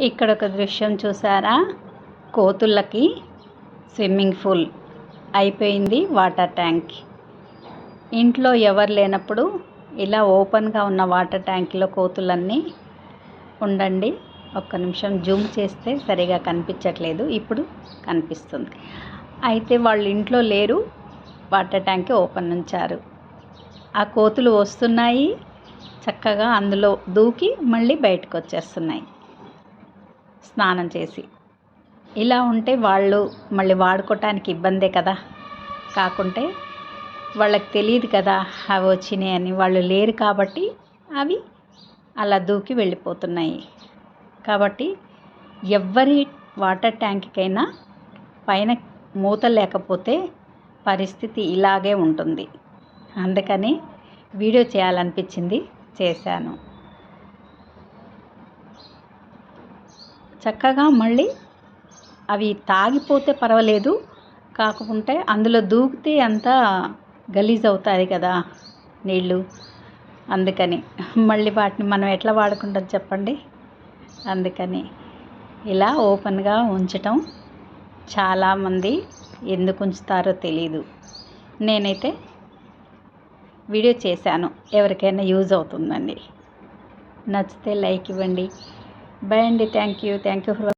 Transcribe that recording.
ఇక్కడ ఒక దృశ్యం చూసారా? కోతులకి స్విమ్మింగ్ పూల్ అయిపోయింది. వాటర్ ట్యాంక్ ఇంట్లో ఎవరు లేనప్పుడు ఇలా ఓపెన్గా ఉన్న వాటర్ ట్యాంక్లో కోతులన్నీ ఉండండి. ఒక్క నిమిషం జూమ్ చేస్తే సరిగా కనిపించట్లేదు, ఇప్పుడు కనిపిస్తుంది. అయితే వాళ్ళు ఇంట్లో లేరు, వాటర్ ట్యాంక్ ఓపెన్ ఉంచారు. ఆ కోతులు వస్తున్నాయి, చక్కగా అందులో దూకి మళ్ళీ బయటకు వచ్చేస్తున్నాయి స్నానం చేసి. ఇలా ఉంటే వాళ్ళు మళ్ళీ వాడుకోవటానికి ఇబ్బందే కదా. కాకుంటే వాళ్ళకి తెలియదు కదా అవి వచ్చినాయి అని. వాళ్ళు లేరు కాబట్టి అవి అలా దూకి వెళ్ళిపోతున్నాయి. కాబట్టి ఎవ్వరి వాటర్ ట్యాంక్కైనా పైన మూత లేకపోతే పరిస్థితి ఇలాగే ఉంటుంది. అందుకని వీడియో చేయాలనిపించింది, చేశాను. చక్కగా మళ్ళీ అవి తాగిపోతే పర్వాలేదు, కాకుంటే అందులో దూకితే అంతా గలీజ్ అవుతుంది కదా నీళ్ళు. అందుకని మళ్ళీ వాటిని మనం ఎట్లా వాడుకుంటాం చెప్పండి. అందుకని ఇలా ఓపెన్గా ఉంచటం చాలామంది ఎందుకు ఉంచుతారో తెలీదు. నేనైతే వీడియో చేశాను, ఎవరికైనా యూజ్ అవుతుందండి. నచ్చితే లైక్ ఇవ్వండి. బాయ్ అండి. Thank you for